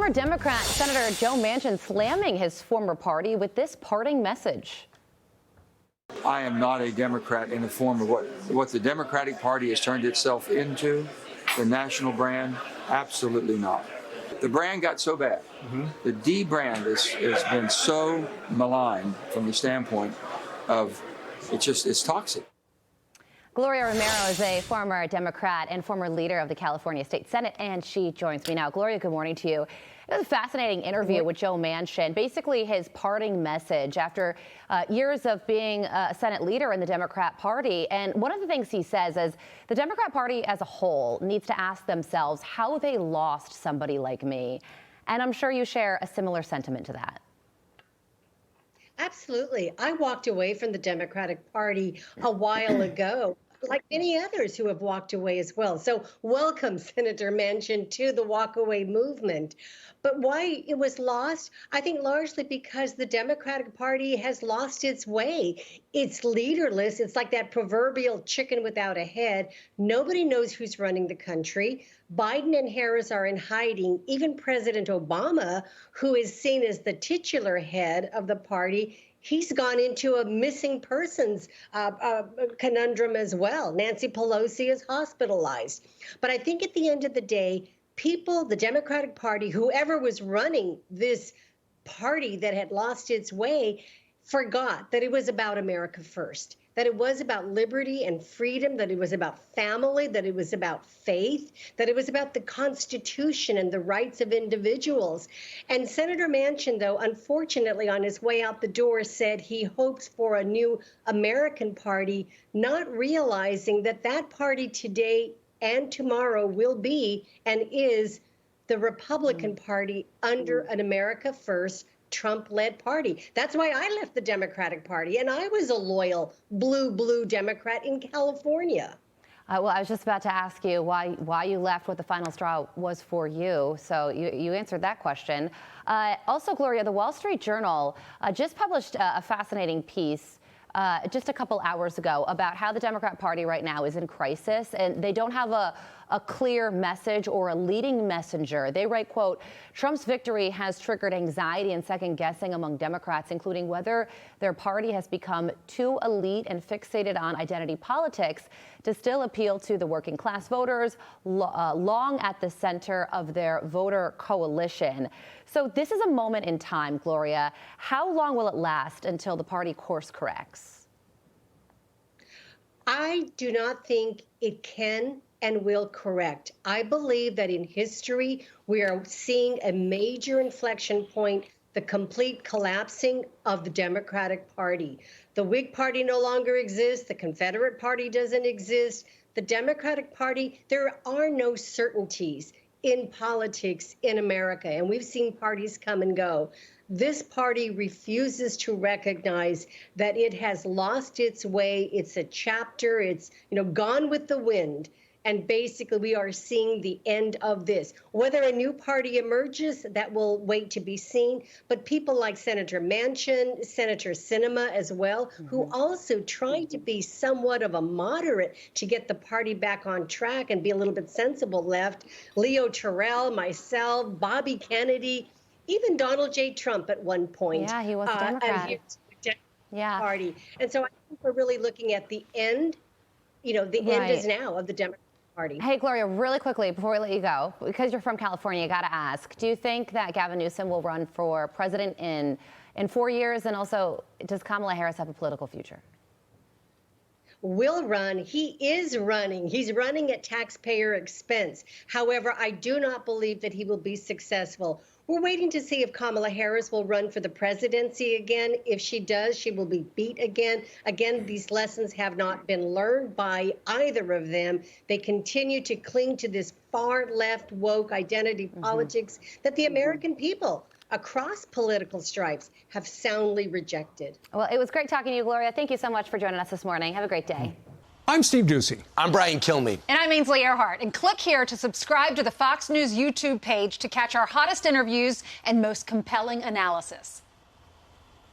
Former Democrat Senator Joe Manchin slamming his former party with this parting message. I am not a Democrat in the form of what the Democratic Party has turned itself into, the national brand. Absolutely not. The brand got so bad. The D brand has been so maligned from the standpoint of it's toxic. Gloria Romero is a former Democrat and former leader of the California State Senate, and she joins me now. Gloria, good morning to you. It was a fascinating interview with Joe Manchin, basically his parting message after years of being a Senate leader in the Democrat Party. And one of the things he says is the Democrat Party as a whole needs to ask themselves how they lost somebody like me. And I'm sure you share a similar sentiment to that. Absolutely. I walked away from the Democratic Party a while ago, like many others who have walked away as well. So welcome, Senator Manchin, to the walkaway movement. But why it was lost? I think largely because the Democratic Party has lost its way. It's leaderless. It's like that proverbial chicken without a head. Nobody knows who's running the country. Biden and Harris are in hiding. Even President Obama, who is seen as the titular head of the party, he's gone into a missing persons conundrum as well. Nancy Pelosi is hospitalized. But I think at the end of the day, people, the Democratic Party, whoever was running this party that had lost its way, forgot that it was about America first, that it was about liberty and freedom, that it was about family, that it was about faith, that it was about the Constitution and the rights of individuals. And Senator Manchin, though, unfortunately, on his way out the door, said he hopes for a new American party, not realizing that that party today and tomorrow will be and is the Republican Party under an America First Trump-led party. That's why I left the Democratic Party, and I was a loyal blue Democrat in California. Well, I was just about to ask you why you left, what the final straw was for you. So you answered that question. Also, Gloria, the Wall Street Journal just published a fascinating piece just a couple hours ago about how the Democrat Party right now is in crisis, and they don't have a clear message or a leading messenger. They write, quote, Trump's victory has triggered anxiety and second guessing among Democrats, including whether their party has become too elite and fixated on identity politics to still appeal to the working class voters, long at the center of their voter coalition. So this is a moment in time, Gloria. How long will it last until the party course corrects? I do not think it can and will correct. I believe that in history, we are seeing a major inflection point, the complete collapsing of the Democratic Party. The Whig Party no longer exists. The Confederate Party doesn't exist. The Democratic Party, there are no certainties in politics in America, and we've seen parties come and go. This party refuses to recognize that it has lost its way. It's a chapter. It's, gone with the wind. And basically, we are seeing the end of this. Whether a new party emerges, that will wait to be seen. But people like Senator Manchin, Senator Sinema as well, who also tried to be somewhat of a moderate to get the party back on track and be a little bit sensible left. Leo Terrell, myself, Bobby Kennedy, even Donald J. Trump at one point. Yeah, he was a Democrat. Party. And so I think we're really looking at the end. The end is now of the Democratic Party. Hey, Gloria, really quickly before we let you go, because you're from California, I got to ask, do you think that Gavin Newsom will run for president in 4 years? And also, does Kamala Harris have a political future? Will run. He is running. He's running at taxpayer expense. However, I do not believe that he will be successful. We're waiting to see if Kamala Harris will run for the presidency again. If she does, she will be beat again. Again, these lessons have not been learned by either of them. They continue to cling to this far left woke identity politics that the American people across political stripes have soundly rejected. Well, it was great talking to you, Gloria. Thank you so much for joining us this morning. Have a great day. I'm Steve Ducey. I'm Brian Kilmeade. And I'm Ainsley Earhart. And click here to subscribe to the Fox News YouTube page to catch our hottest interviews and most compelling analysis.